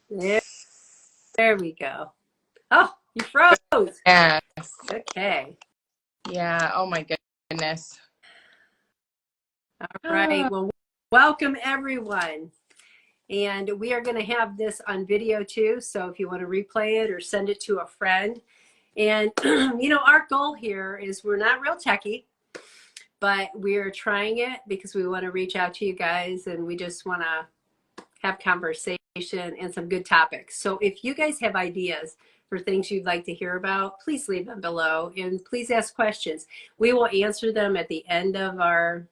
There, there we go. Oh, you froze. Yes. Okay. Yeah. Oh my goodness. All right. Well, welcome everyone. And we are going to have this on video too. So if you want to replay it or send it to a friend. And, our goal here is we're not real techie, but we're trying it because we want to reach out to you guys and we just want to have conversation and some good topics. So if you guys have ideas for things you'd like to hear about, please leave them below and please ask questions. We will answer them at the end of our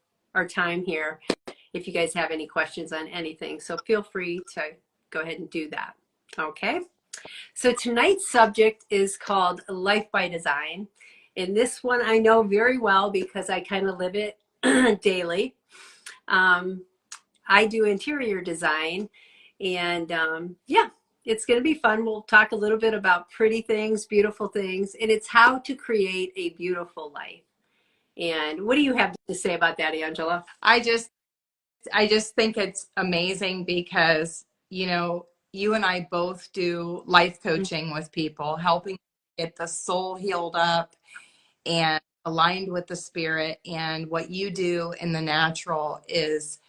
time here if you guys have any questions on anything. So feel free to go ahead and do that. Okay. So tonight's subject is called Life by Design. And this one I know very well because I kind of live it daily. I do interior design and yeah, it's going to be fun. We'll talk a little bit about pretty things, beautiful things, and it's how to create a beautiful life. And what do you have to say about that, Angela? I just think it's amazing because, you and I both do life coaching with people, helping get the soul healed up and aligned with the spirit. And what you do in the natural is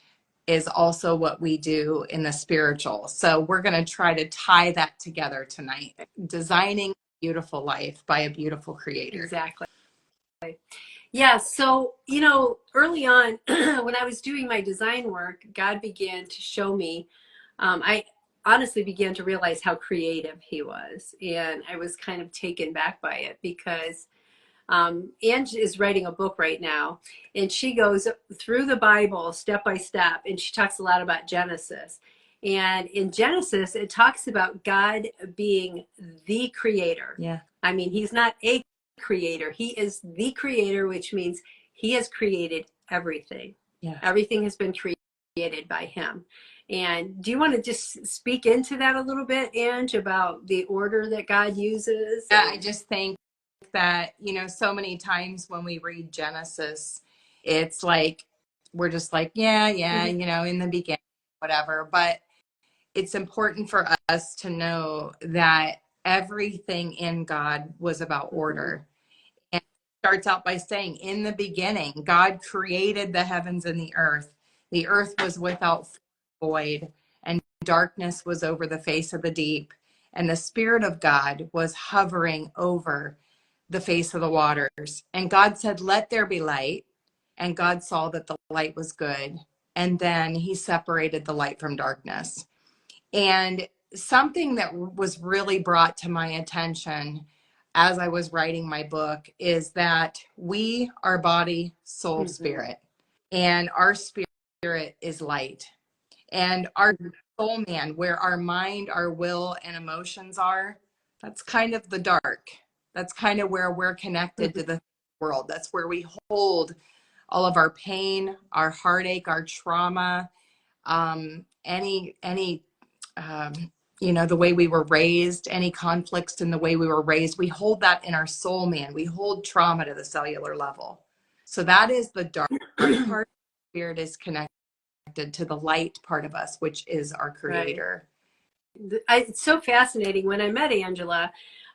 also what we do in the spiritual. So we're going to try to tie that together tonight. Designing a beautiful life by a beautiful creator. Exactly. Yeah, so, early on when I was doing my design work, God began to show me, I honestly began to realize how creative he was. And I was kind of taken back by it because Ange is writing a book right now, and she goes through the Bible step by step, and she talks a lot about Genesis. And in Genesis, it talks about God being the creator. Yeah. I mean, he's not a creator. He is the creator, which means he has created everything. Yeah. Everything has been created by him. And do you want to just speak into that a little bit, Ange, about the order that God uses? Yeah, I just think that, so many times when we read Genesis, it's like, we're just like, yeah, in the beginning, whatever. But it's important for us to know that everything in God was about order. And it starts out by saying, in the beginning, God created the heavens and the earth. The earth was without void, and darkness was over the face of the deep. And the Spirit of God was hovering over the face of the waters. And God said, let there be light. And God saw that the light was good. And then he separated the light from darkness. And something that was really brought to my attention as I was writing my book is that we are body, soul, spirit, and our spirit is light. And our soul man, where our mind, our will, and emotions are, that's kind of the dark. That's kind of where we're connected to the world. That's where we hold all of our pain, our heartache, our trauma, any the way we were raised, any conflicts in the way we were raised, we hold that in our soul, man. We hold trauma to the cellular level. So that is the dark part. Spirit is connected to the light part of us, which is our creator. Right. It's so fascinating. When I met Angela,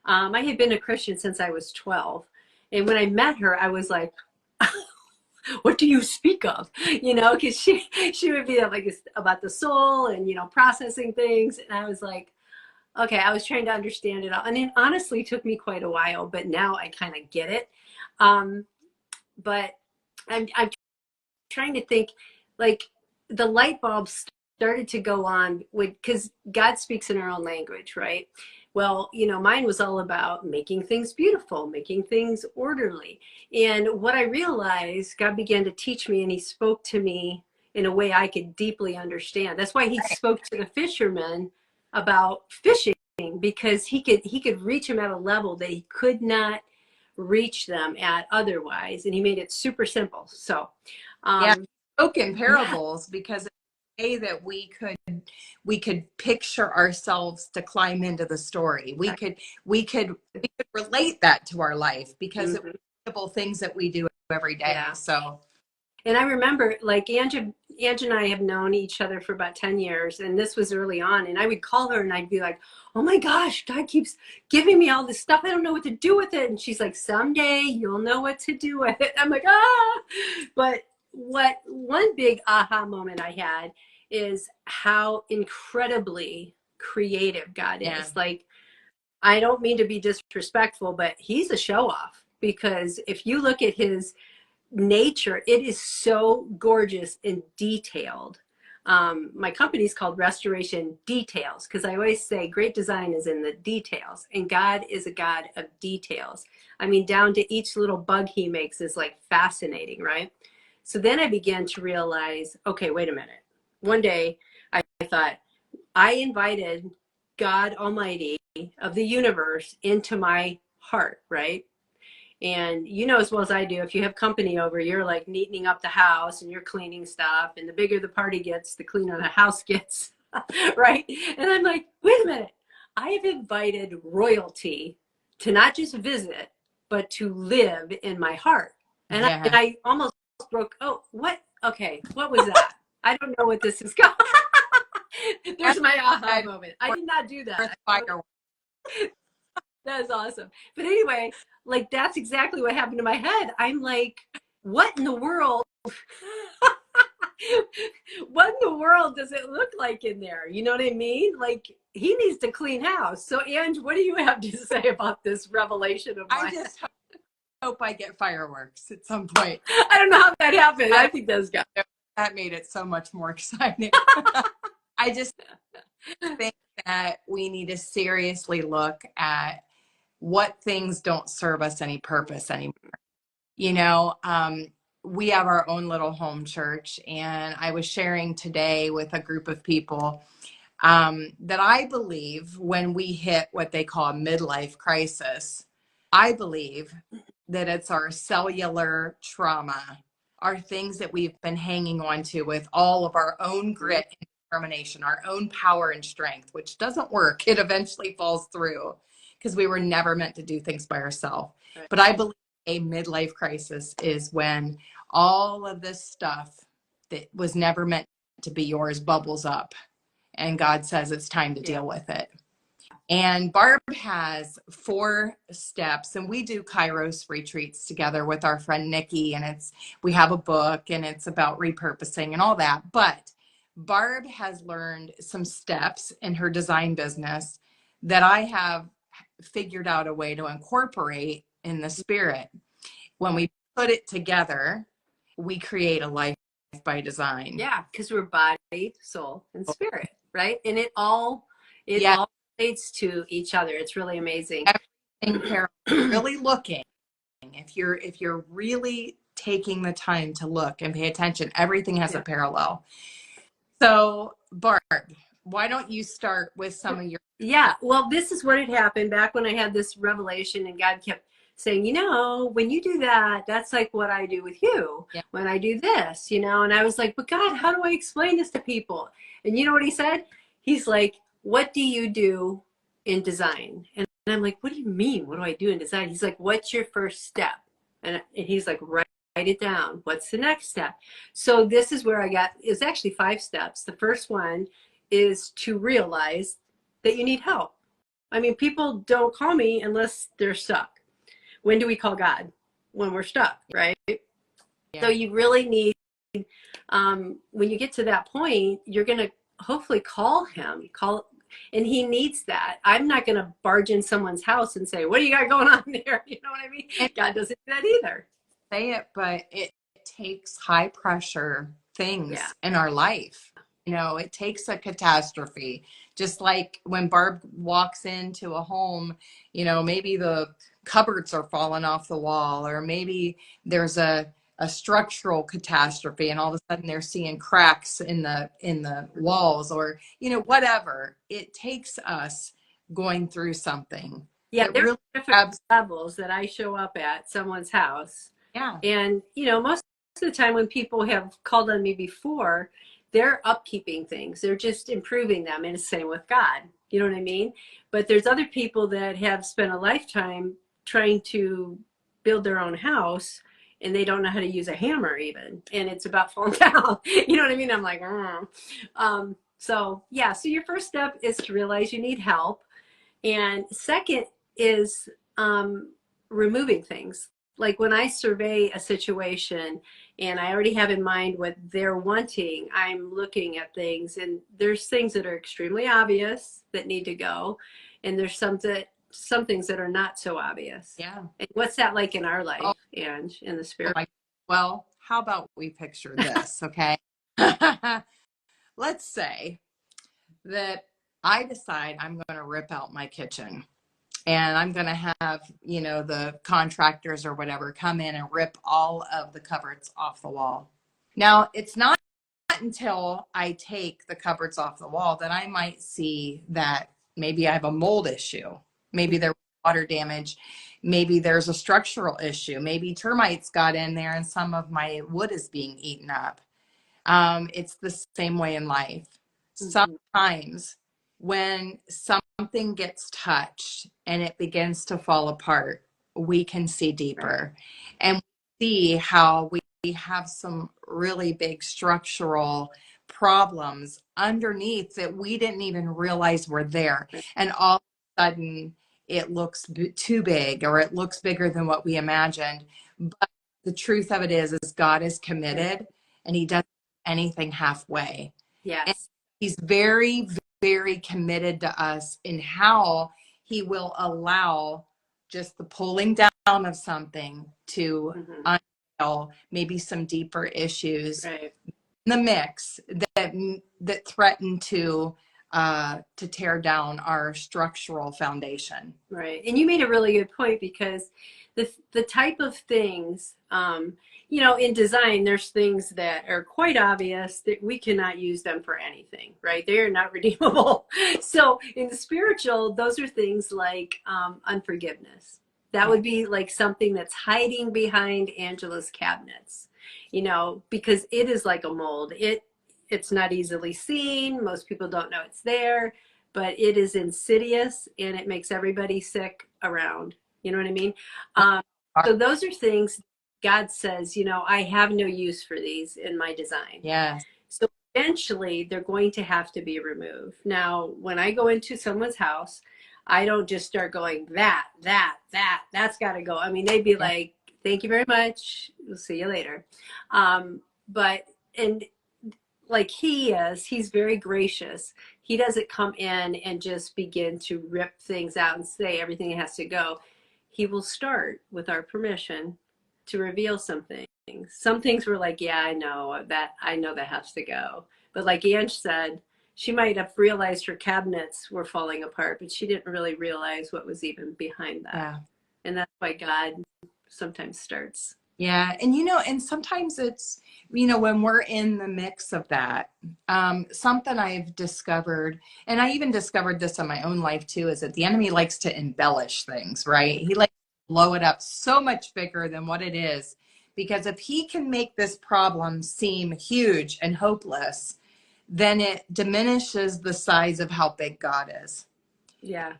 I had been a Christian since I was 12. And when I met her, I was like, what do you speak of? Because she would be like about the soul and, processing things. And I was like, okay, I was trying to understand it all. And it honestly took me quite a while, but now I kind of get it. But I'm trying to think, like, the light bulb started to go on because God speaks in our own language, right? Well, mine was all about making things beautiful, making things orderly. And what I realized, God began to teach me, and he spoke to me in a way I could deeply understand. That's why he spoke to the fishermen about fishing, because he could reach them at a level that he could not reach them at otherwise. And he made it super simple. So, spoke in parables because it's a way that we could picture ourselves to climb into the story. We could relate that to our life because it was simple things that we do every day. Yeah. So And I remember, like, Ange and I have known each other for about 10 years, and this was early on. And I would call her and I'd be like, oh my gosh, God keeps giving me all this stuff. I don't know what to do with it. And she's like, someday you'll know what to do with it. I'm like, ah. But what one big aha moment I had is how incredibly creative God Yeah. is. Like, I don't mean to be disrespectful, but he's a show off, because if you look at his nature, it is so gorgeous and detailed. My company's called Restoration Details, because I always say great design is in the details, and God is a God of details. I mean, down to each little bug he makes is like fascinating, right? So then I began to realize, okay, wait a minute. One day I thought, I invited God Almighty of the universe into my heart, right? And you know as well as I do, if you have company over, you're like neatening up the house and you're cleaning stuff. And the bigger the party gets, the cleaner the house gets, right? And I'm like, wait a minute. I have invited royalty to not just visit, but to live in my heart. And Yeah. I almost broke, oh, what? Okay, what was that? I don't know what this is called. There's my aha moment. I did not do that. Fireworks. That is awesome. But anyway, like that's exactly what happened to my head. I'm like, what in the world? What in the world does it look like in there? You know what I mean? Like he needs to clean house. So Ange, what do you have to say about this revelation of I mine? just hope I get fireworks at some point. I don't know how that happened. I I, think that's got that made it so much more exciting. I just think that we need to seriously look at what things don't serve us any purpose anymore. You know, we have our own little home church, and I was sharing today with a group of people that I believe when we hit what they call a midlife crisis, I believe that it's our cellular trauma, our things that we've been hanging on to with all of our own grit and determination, our own power and strength, which doesn't work. It eventually falls through because we were never meant to do things by ourselves. right. But I believe a midlife crisis is when all of this stuff that was never meant to be yours bubbles up and God says it's time to deal with it. And Barb has 4 steps, and we do Kairos retreats together with our friend Nikki, and we have a book and it's about repurposing and all that. But Barb has learned some steps in her design business that I have figured out a way to incorporate in the spirit. When we put it together, we create a life by design. Yeah, because we're body, soul, and spirit, right? And it Yeah, all relates to each other. It's really amazing. everything parallel. Really looking. If you're really taking the time to look and pay attention, everything has a parallel. So, Barb, why don't you start with some of your Yeah, well, this is what had happened back when I had this revelation, and God kept saying, you know, when you do that, that's like what I do with you yeah, when I do this, you know. And I was like, but God, how do I explain this to people? And you know what he said? He's like, what do you do in design? And I'm like, what do you mean? What do I do in design? He's like, what's your first step? And he's like, write it down. What's the next step? So this is where it's actually 5 steps. The first one is to realize that you need help. I mean, people don't call me unless they're stuck. When do we call God? When we're stuck, right? So yeah, you really need, when you get to that point, you're going to hopefully call him, and he needs that. I'm not going to barge in someone's house and say, what do you got going on there? You know what I mean? and God doesn't do that either. say it, but it takes high pressure Yeah. things in our life. You know, it takes a catastrophe. Just like when Barb walks into a home, you know, maybe the cupboards are falling off the wall, or maybe there's a structural catastrophe and all of a sudden they're seeing cracks in the walls, or you know, whatever. It takes us going through something Yeah, that there really are different abs- levels that I show up at someone's house. yeah, And, you know, most of the time when people have called on me before, they're upkeeping things. They're just improving them. And it's the same with God. You know what I mean? But there's other people that have spent a lifetime trying to build their own house, and they don't know how to use a hammer even, and it's about falling down. You know what I mean? I'm like, so yeah. So your first step is to realize you need help, and second is removing things. Like when I survey a situation and I already have in mind what they're wanting, I'm looking at things, and there's things that are extremely obvious that need to go, and there's some things that are not so obvious. Yeah. And what's that like in our Oh, life and in the oh spirit? my, well, how about we picture this, okay? Let's say that I decide I'm going to rip out my kitchen, and I'm going to have, the contractors or whatever come in and rip all of the cupboards off the wall. Now, it's not until I take the cupboards off the wall that I might see that maybe I have a mold issue. Maybe there was water damage. Maybe there's a structural issue. Maybe termites got in there and some of my wood is being eaten up. It's the same way in life. Mm-hmm. Sometimes when something gets touched and it begins to fall apart, we can see Right. deeper and see how we have some really big structural problems underneath that we didn't even realize were there. Right. And all of a sudden, it looks too big, or it looks bigger than what we imagined. But the truth of it is God is Right. committed, and He doesn't do anything halfway. And Yes. He's very, very committed to us in how He will allow just the pulling down of something to Mm-hmm. unveil maybe some deeper issues Right. in the mix that threaten to tear down our structural foundation. Right. And you made a really good point, because the type of things, in design, there's things that are quite obvious that we cannot use them for anything, right? They are not redeemable. So in the spiritual, those are things like unforgiveness. That Yeah. would be like something that's hiding behind Angela's cabinets, because it is like a mold. It's not easily seen. Most people don't know it's there, but it is insidious and it makes everybody sick around. You know what I mean? Um, so those are things God says, I have no use for these in my design. Yes. So eventually they're going to have to be removed. Now, when I go into someone's house, I don't just start going, that's got to go. I mean, they'd be Yeah. like, thank you very much. We'll see you later. But, and like he's very gracious. He doesn't come in and just begin to rip things out and say everything has to go. He will start with our permission to reveal some things. Some things were like, yeah, I know that has to go. But like Ange said, she might have realized her cabinets were falling apart, but she didn't really realize what was even behind that. Yeah. And that's why God sometimes starts. Yeah. And sometimes it's, when we're in the mix of that, something I've discovered, and I even discovered this in my own life too, is that the enemy likes to embellish things, right? He likes to blow it up so much bigger than what it is. Because if he can make this problem seem huge and hopeless, then it diminishes the size of how big God is. Yeah.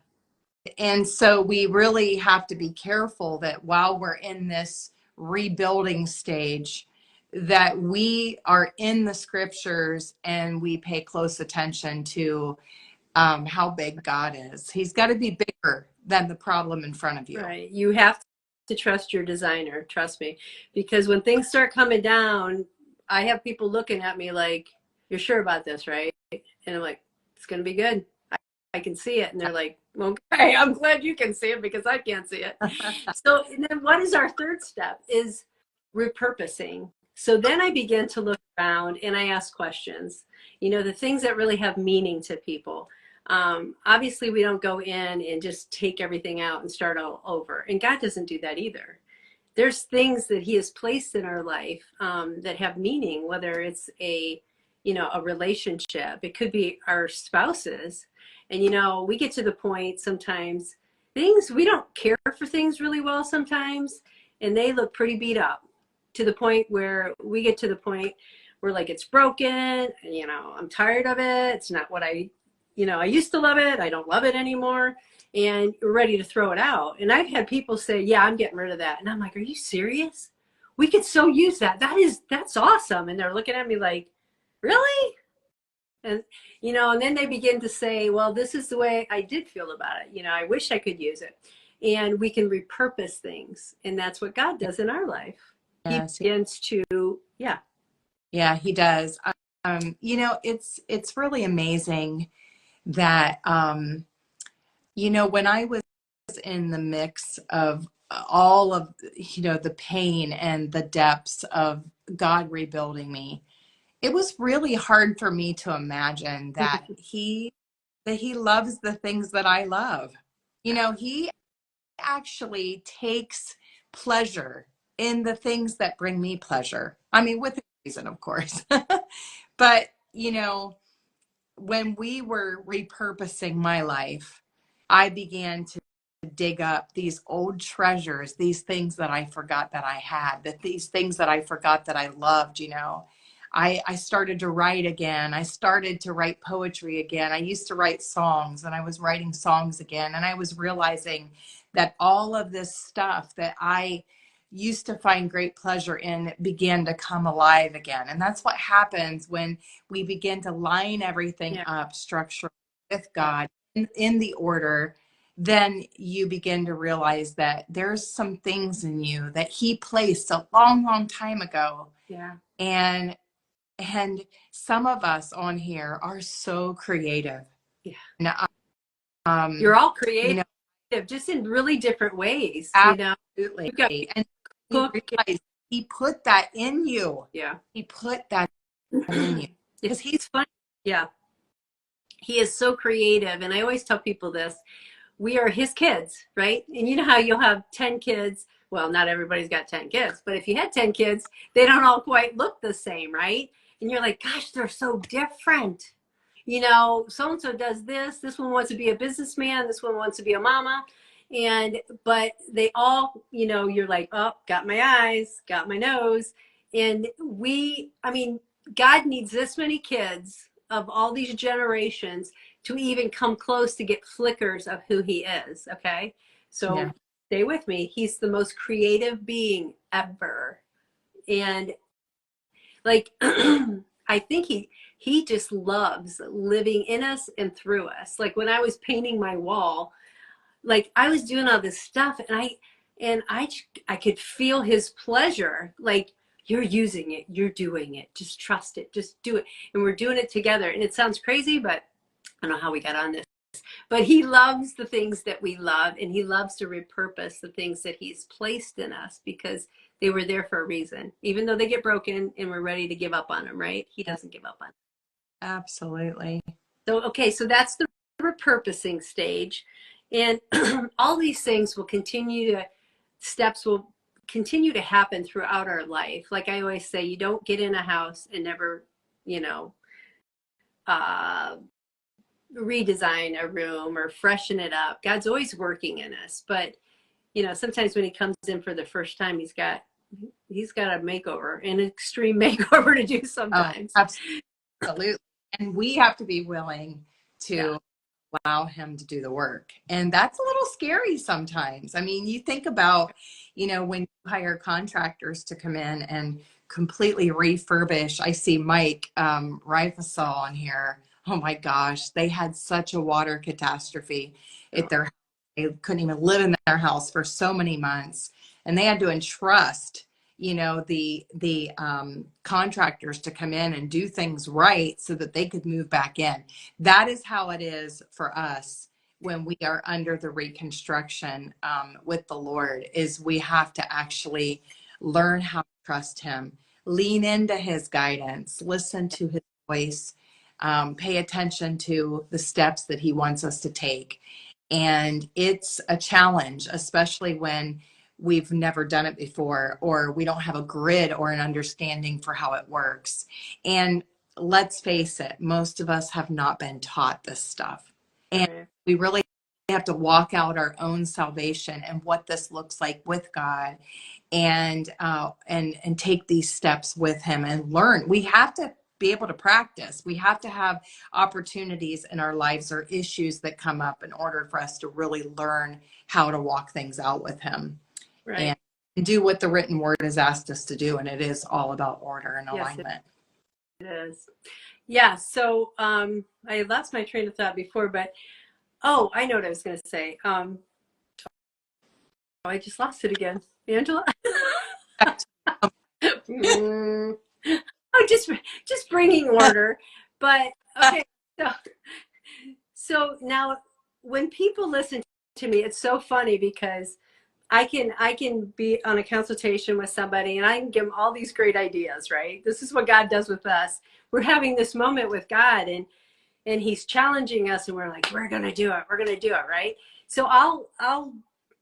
And so we really have to be careful that while we're in this rebuilding stage, that we are in the scriptures and we pay close attention to how big God is. He's got to be bigger than the problem in front of you. Right. You have to trust your designer, trust me. Because when things start coming down, I have people looking at me like, you're sure about this, right? And I'm like, it's going to be good. I can see it. And they're like, okay, I'm glad you can see it because I can't see it. So and then what is our third step is repurposing. So then I begin to look around and I ask questions, the things that really have meaning to people. Obviously, we don't go in and just take everything out and start all over. And God doesn't do that either. There's things that He has placed in our life that have meaning, whether it's a relationship. It could be our spouses. And, we get to the point sometimes we don't care for things really well sometimes, and they look pretty beat up to the point where we get to the point where like it's broken, I'm tired of it. It's not what I used to love it. I don't love it anymore. And we're ready to throw it out. And I've had people say, yeah, I'm getting rid of that. And I'm like, are you serious? we could so use that. That's awesome. And they're looking at me like, really? And, and then they begin to say, well, this is the way I did feel about it. I wish I could use it. And we can repurpose things. And that's what God does in our life. He Yes. begins to, yeah. Yeah, he does. It's really amazing that, when I was in the mix of all of, the pain and the depths of God rebuilding me, it was really hard for me to imagine that he loves the things that I love. He actually takes pleasure in the things that bring me pleasure. I mean, with reason, of course. But, when we were repurposing my life, I began to dig up these old treasures, these things that I forgot that I had, these things that I forgot that I loved. I started to write again. I started to write poetry again. I used to write songs, and I was writing songs again. And I was realizing that all of this stuff that I used to find great pleasure in began to come alive again. And that's what happens when we begin to line everything Yeah. up structurally with God in the order. Then you begin to realize that there's some things in you that he placed a long, long time ago. Yeah. And some of us on here are so creative. Yeah. And, You're all you creative, know, just in really different ways. absolutely. You've got And you cook. realize he put that in you. Yeah. He put that in you because It's funny. Yeah. He is so creative. And I always tell people this, we are his kids, right? And you know how you'll have 10 kids. Well, not everybody's got 10 kids, but if you had 10 kids, they don't all quite look the same, right? And you're like, gosh, they're so different. So and so does this one wants to be a businessman, this one wants to be a mama. But they all, you're like, oh, got my eyes, got my nose. And I mean, God needs this many kids of all these generations to even come close to get flickers of who he is. Okay. So yeah. stay with me. He's the most creative being ever. And like, I think he just loves living in us and through us. Like when I was painting my wall, like I was doing all this stuff, and I could feel his pleasure. Like, you're using it, you're doing it, just trust it, just do it. And we're doing it together. And it sounds crazy, but I don't know how we got on this. But he loves the things that we love, and he loves to repurpose the things that he's placed in us because they were there for a reason. Even though they get broken and we're ready to give up on them, right? He doesn't give up on them. Absolutely. So, okay, so that's the repurposing stage. And all these things steps will continue to happen throughout our life. Like I always say, you don't get in a house and never, you know, uh, redesign a room or freshen it up. God's always working in us, but sometimes when he comes in for the first time, he's got a makeover, an extreme makeover to do Oh, sometimes. absolutely. And we have to be willing Yeah, to allow him to do the work. And that's a little scary sometimes. I mean, you think about, when you hire contractors to come in and completely refurbish. I see Mike Rifasol on here. Oh my gosh, they had such a water catastrophe at their house. They couldn't even live in their house for so many months. And they had to entrust the contractors to come in and do things right so that they could move back in. That is how it is for us when we are under the reconstruction with the Lord. Is we have to actually learn how to trust him, lean into his guidance, listen to his voice, pay attention to the steps that he wants us to take. And it's a challenge, especially when we've never done it before, or we don't have a grid or an understanding for how it works. And let's face it, most of us have not been taught this stuff. And right. we really have to walk out our own salvation and what this looks like with God, and take these steps with him and learn. We have to be able to practice. We have to have opportunities in our lives or issues that come up in order for us to really learn how to walk things out with him. And Right. and do what the written word has asked us to do. And it is all about order and Yes, alignment. it is. Yeah. So I lost my train of thought before, but oh, I know what I was going to say. Oh, I just lost it again. Angela? Mm. Oh, just bringing order. But okay, so now when people listen to me, it's so funny because I can be on a consultation with somebody and I can give them all these great ideas, right? This is what God does with us. We're having this moment with God, and he's challenging us, and we're like, we're gonna do it, we're gonna do it, right? So I'll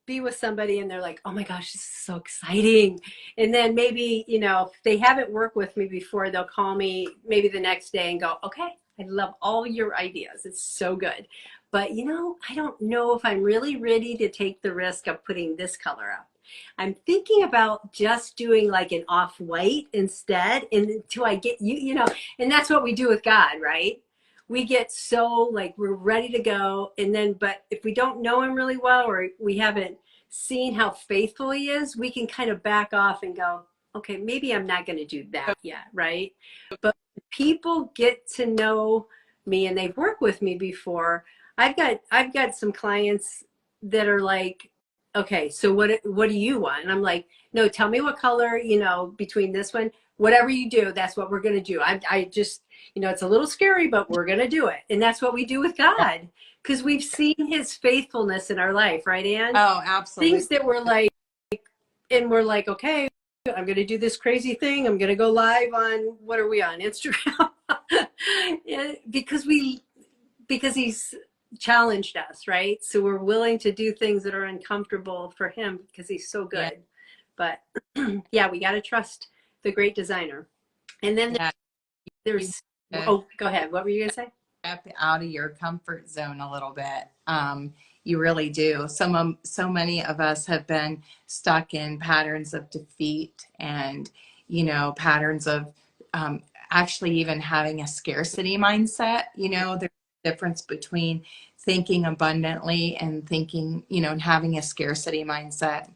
be with somebody and they're like, oh my gosh, this is so exciting. And then maybe, if they haven't worked with me before, they'll call me maybe the next day and go, okay, I love all your ideas, it's so good, but I don't know if I'm really ready to take the risk of putting this color up. I'm thinking about just doing like an off-white instead until I get and that's what we do with God, right? We get so like we're ready to go, and then but if we don't know him really well, or we haven't seen how faithful he is, we can kind of back off and go, okay, maybe I'm not going to do that yet, right? But people get to know me and they've worked with me before. I've got some clients that are like, okay, so what do you want? And I'm like, no, tell me what color, between this one, whatever you do, that's what we're going to do. I just, it's a little scary, but we're going to do it. And that's what we do with God, because we've seen his faithfulness in our life, right, Ann? Oh, absolutely. Things that were like, and we're like, okay, I'm going to do this crazy thing. I'm going to go live on, what are we on, Instagram? Yeah, because he's challenged us, right? So we're willing to do things that are uncomfortable for him because he's so Yeah. good. But yeah, we got to trust the great designer. And then Yeah. You there's, oh, go ahead. What were you going to say? step out of your comfort zone a little bit. You really do. So many of us have been stuck in patterns of defeat and, patterns of actually even having a scarcity mindset. There's a difference between thinking abundantly and thinking, and having a scarcity mindset.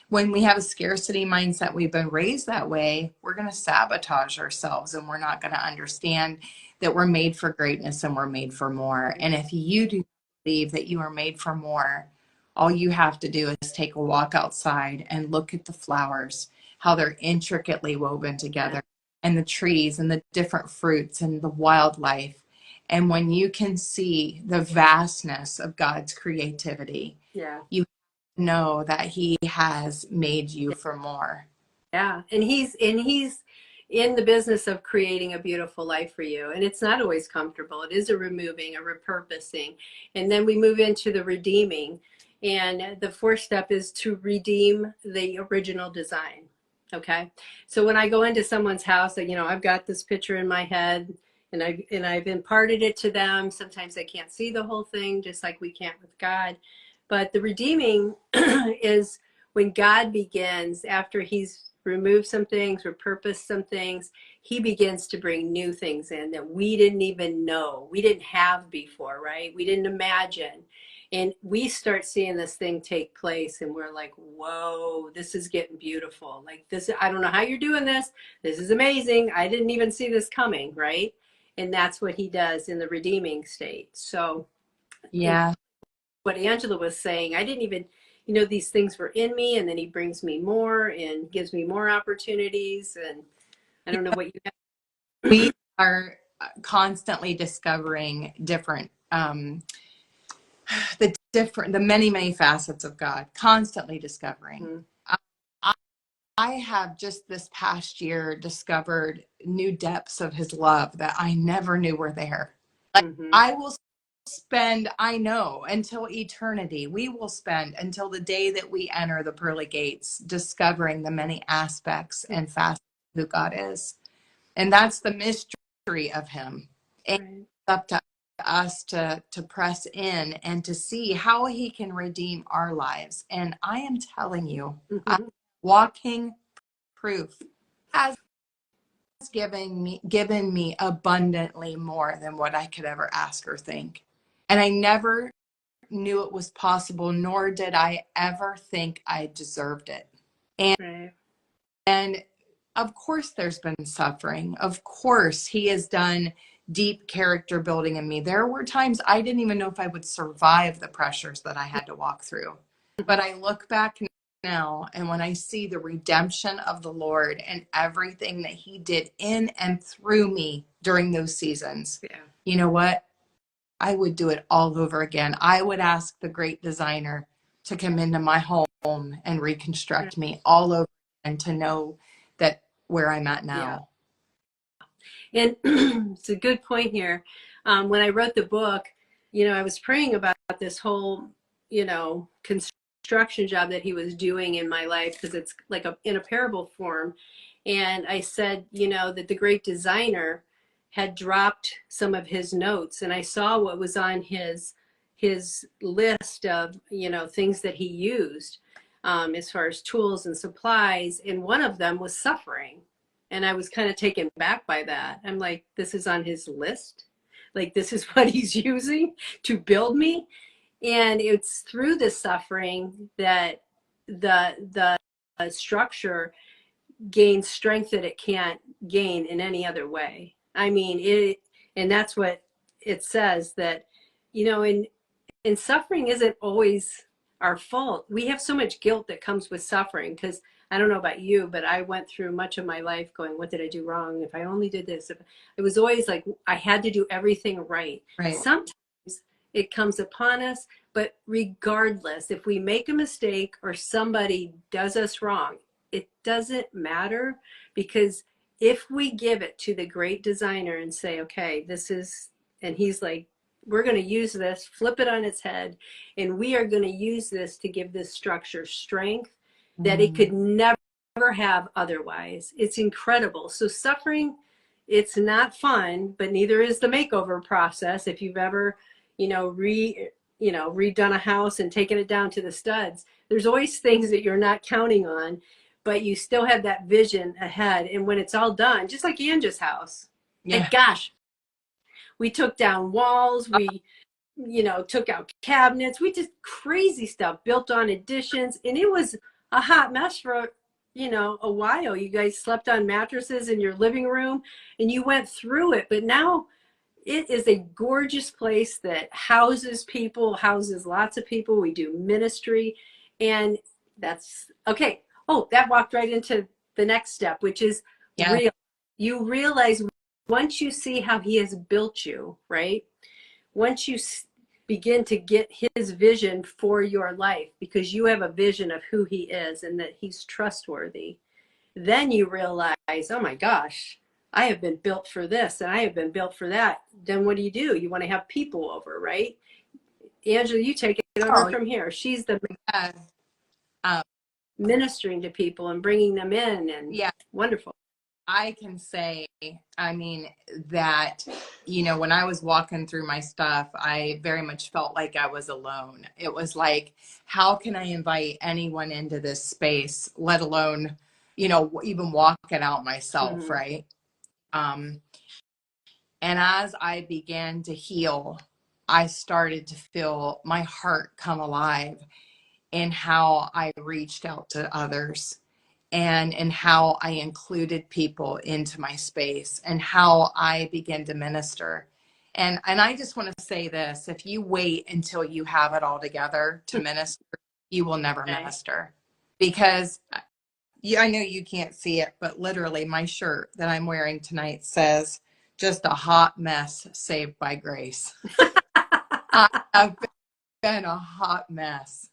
When we have a scarcity mindset, we've been raised that way, we're going to sabotage ourselves and we're not going to understand that we're made for greatness and we're made for more. And if you do believe that you are made for more, all you have to do is take a walk outside and look at the flowers, how they're intricately woven together, and the trees and the different fruits and the wildlife. And when you can see the vastness of God's creativity, Yeah. you know that he has made you for more. Yeah. And he's in the business of creating a beautiful life for you. And it's not always comfortable. It is a removing, a repurposing. And then we move into the redeeming. And the fourth step is to redeem the original design. Okay. So when I go into someone's house, I've got this picture in my head, and I've imparted it to them. Sometimes they can't see the whole thing, just like we can't with God. But the redeeming is when God begins, after he's removed some things, repurposed some things, he begins to bring new things in that we didn't even know, we didn't have before, right? We didn't imagine. And we start seeing this thing take place, and we're like, whoa, this is getting beautiful. Like this, I don't know how you're doing this. This is amazing. I didn't even see this coming, right? And that's what he does in the redeeming state. So, Yeah. what Angela was saying, I didn't even, these things were in me, and then he brings me more and gives me more opportunities. And I don't know what you We have. are constantly discovering the many, many facets of God, constantly discovering. I, I have just this past year discovered new depths of his love that I never knew were there. Like Mm-hmm. I will spend, I know, until eternity, we will spend until the day that we enter the pearly gates, discovering the many aspects and facets of who God is. And that's the mystery of him. And Right. it's up to us to press in and to see how he can redeem our lives. And I am telling you, I'm Mm-hmm. walking proof. Has given me abundantly more than what I could ever ask or think. And I never knew it was possible, nor did I ever think I deserved it. Right. And of course, there's been suffering. Of course, he has done deep character building in me. There were times I didn't even know if I would survive the pressures that I had to walk through. But I look back now, and when I see the redemption of the Lord and everything that he did in and through me during those seasons, Yeah. you know what? I would do it all over again. I would ask the great designer to come into my home and reconstruct me all over and to know that where I'm at Yeah. now. And it's a good point here. When I wrote the book, I was praying about this whole, construction job that he was doing in my life, because it's like in a parable form. And I said, that the great designer had dropped some of his notes, and I saw what was on his list of, things that he used, as far as tools and supplies. And one of them was suffering. And I was kind of taken back by that. I'm like, this is on his list? Like, this is what he's using to build me? And it's through the suffering that the structure gains strength that it can't gain in any other way. I mean, and that's what it says, that, and suffering isn't always our fault. We have so much guilt that comes with suffering, because I don't know about you, but I went through much of my life going, what did I do wrong? If I only did this. If, it was always like I had to do everything right. Right. Sometimes it comes upon us, but regardless, if we make a mistake or somebody does us wrong, it doesn't matter, because if we give it to the great designer and say, okay, this is, and he's like, we're going to use this, flip it on its head, and we are going to use this to give this structure strength that it could never have otherwise. It's incredible. So suffering, it's not fun, but neither is the makeover process. If you've ever, redone a house and taken it down to the studs, there's always things that you're not counting on, but you still have that vision ahead. And when it's all done, just like Angela's house, Yeah. and gosh, we took down walls, we took out cabinets, we did crazy stuff, built on additions, and it was a hot mess for a while. You guys slept on mattresses in your living room, and you went through it, but now it is a gorgeous place that houses people, houses lots of people. We do ministry, and that's okay. Oh, that walked right into the next step, which is Yeah. real. You realize, once you see how he has built you, right? Once you begin to get his vision for your life, because you have a vision of who he is and that he's trustworthy, then you realize, oh my gosh, I have been built for this and I have been built for that. Then what do? You want to have people over, right? Angela, you take it over Oh, from here. She's the yeah. Um, ministering to people and bringing them in, and yeah. wonderful. I can say, I mean, that, when I was walking through my stuff, I very much felt like I was alone. It was like, how can I invite anyone into this space, let alone, even walk it out myself, Mm-hmm. right? Um, and as I began to heal, I started to feel my heart come alive in how I reached out to others and how I included people into my space and how I began to minister. And I just want to say this, if you wait until you have it all together to minister, you will never Okay. minister. Because I know you can't see it, but literally my shirt that I'm wearing tonight says, just a hot mess saved by grace. I have been a hot mess.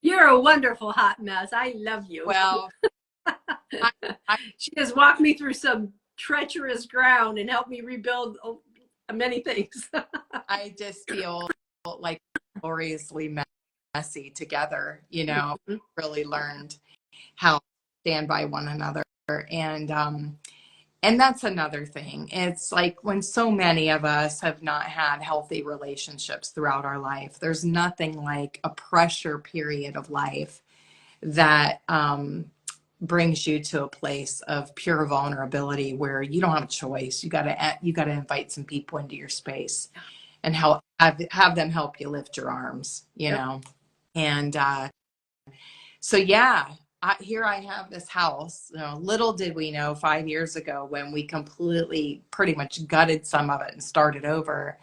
You're a wonderful hot mess. I love you. Well, I, I She has walked me through some treacherous ground and helped me rebuild many things. I just feel like gloriously messy together, really learned how to stand by one another. And and that's another thing. It's like when so many of us have not had healthy relationships throughout our life, there's nothing like a pressure period of life that brings you to a place of pure vulnerability where you don't have a choice. You got to invite some people into your space and have them help you lift your arms, Yep. And so yeah, here I have this house. You know, little did we know 5 years ago when we completely pretty much gutted some of it and started over,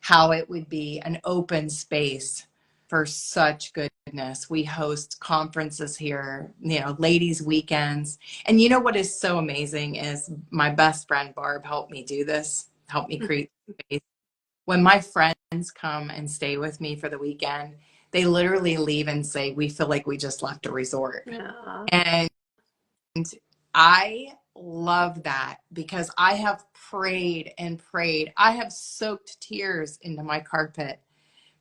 how it would be an open space for such goodness. We host conferences here, you know, ladies' weekends. And you know what is so amazing is my best friend Barb helped me do this, helped me create space. When my friends come and stay with me for the weekend, they literally leave and say, we feel like we just left a resort. Yeah. And I love that because I have prayed and prayed. I have soaked tears into my carpet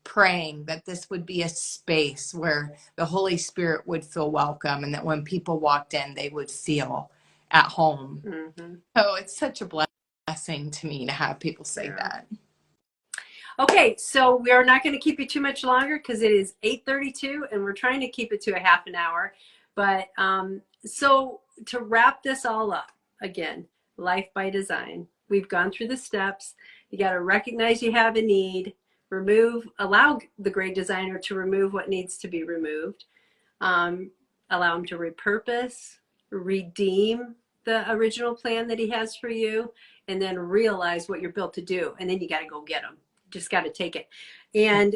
praying that this would be a space where the Holy Spirit would feel welcome and that when people walked in, they would feel at home. Mm-hmm. So it's such a blessing to me to have people say Yeah. that. Okay, so we are not going to keep you too much longer because it is 8:32 and we're trying to keep it to a half an hour. But so to wrap this all up, again, life by design. We've gone through the steps. You got to recognize you have a need, allow the great designer to remove what needs to be removed, allow him to repurpose, redeem the original plan that he has for you, and then realize what you're built to do. And then you got to go get them. Just got to take it. And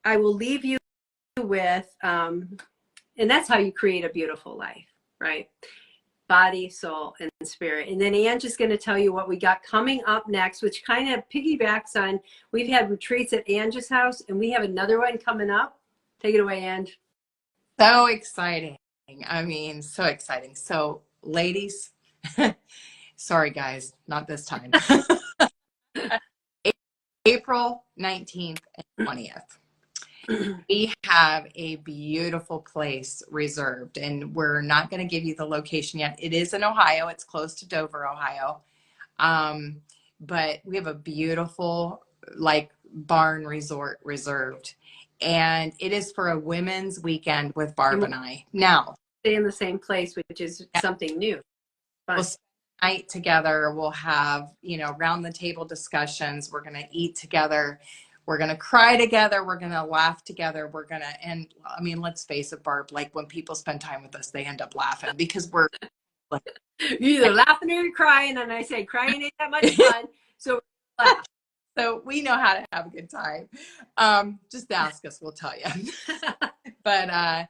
I will leave you with, and that's how you create a beautiful life, right? Body, soul, and spirit. And then Ange is going to tell you what we got coming up next, which kind of piggybacks on, we've had retreats at Ange's house, and we have another one coming up. Take it away, Ange. So exciting. I mean, so exciting. So, ladies, sorry, guys, not this time. April 19th and 20th. We have a beautiful place reserved, and we're not going to give you the location yet. It is in Ohio. It's close to Dover, Ohio. But we have a beautiful, like, barn resort reserved. And it is for a women's weekend with Barb and I. Now, stay in the same place, which is something new. Fun. We'll spend the night together. We'll have, you know, round the table discussions. We're going to eat together. We're going to cry together. We're going to laugh together. We're going to, and I mean, let's face it, Barb, like when people spend time with us, they end up laughing because we're like, you're either laughing or you're crying. And I say crying ain't that much fun. So laugh. So we know how to have a good time. Just ask us, we'll tell you. But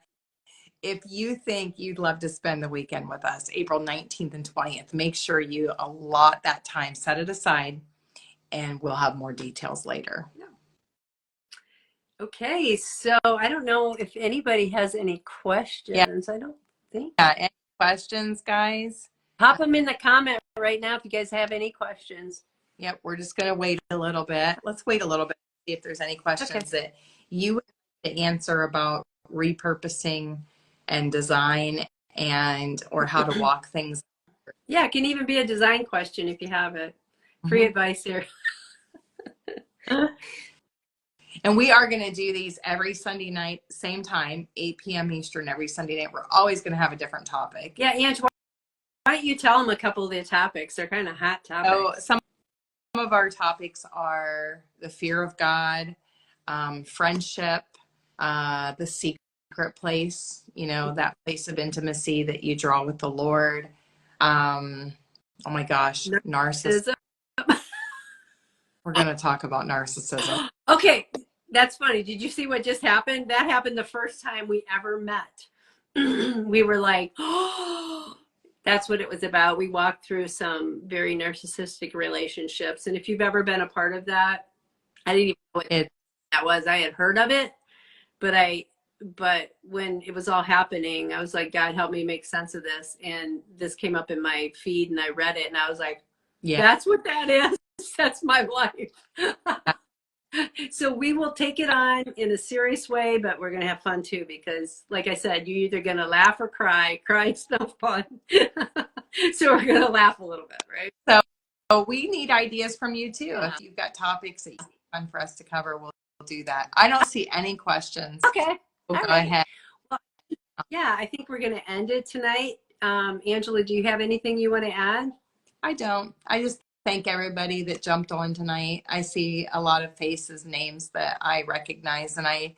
if you think you'd love to spend the weekend with us, April 19th and 20th, make sure you allot that time, set it aside, and we'll have more details later. Yeah. Okay, so I don't know if anybody has any questions. Yeah. I don't think. Yeah, any questions, guys? Pop them in the comment right now if you guys have any questions. Yep, we're just going to wait a little bit. Let's wait a little bit, see if there's any questions that you would like to answer about repurposing and design and or how to walk things. Yeah, it can even be a design question if you have it. Free advice here. And we are going to do these every Sunday night, same time, 8 p.m. Eastern, every Sunday night. We're always going to have a different topic. Yeah, Ange, why don't you tell them a couple of the topics? They're kind of hot topics. So some of our topics are the fear of God, friendship, the secret place, you know, that place of intimacy that you draw with the Lord. Oh my gosh, narcissism. We're going to talk about narcissism. Okay, that's funny. Did you see what just happened? That happened the first time we ever met. We were like, oh, that's what it was about. We walked through some very narcissistic relationships. And if you've ever been a part of that, I didn't even know what that was. I had heard of it, but when it was all happening, I was like, God, help me make sense of this. And this came up in my feed and I read it and I was like, yeah, that's what that is. That's my life. So we will take it on in a serious way, but we're going to have fun too, because like I said, you're either going to laugh or cry. Crying's no fun. So we're going to laugh a little bit, right? So we need ideas from you too. Yeah. If you've got topics that you want for us to cover, we'll do that. I don't see any questions. Okay. Go ahead. Well, yeah, I think we're going to end it tonight. Angela, do you have anything you want to add? I don't. I just thank everybody that jumped on tonight. I see a lot of faces, names that I recognize, and I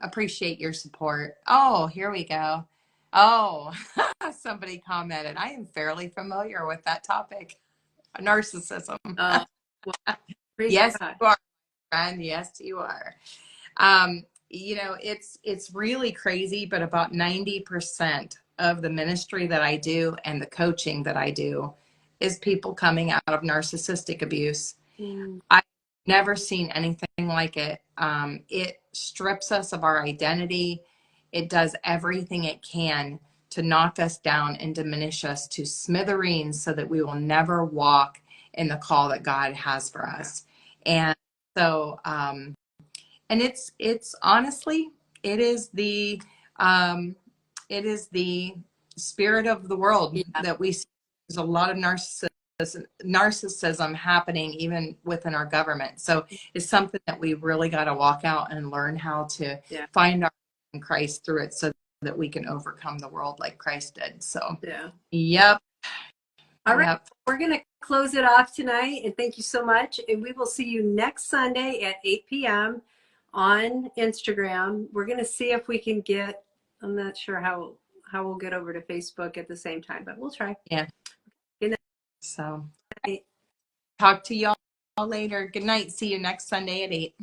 appreciate your support. Oh, here we go. Oh, somebody commented, I am fairly familiar with that topic. Narcissism. Oh, well, praise Yes, God. you are, friend. Yes, you are. It's really crazy, but about 90% of the ministry that I do and the coaching that I do is people coming out of narcissistic abuse. Mm, I've never seen anything like it. It strips us of our identity. It does everything it can to knock us down and diminish us to smithereens so that we will never walk in the call that God has for us. And so, and it's honestly, it is the um, it is the spirit of the world yeah, that we see. There's a lot of narcissism happening even within our government. So it's something that we really got to walk out and learn how to yeah, find our in Christ through it so that we can overcome the world like Christ did. So yeah. yep, All right. yep, We're going to close it off tonight. And thank you so much. And we will see you next Sunday at 8 p.m. on Instagram. We're going to see if we can get, I'm not sure how we'll get over to Facebook at the same time, but we'll try. yeah. Good So night. talk to y'all later. Good night. See you next Sunday at 8.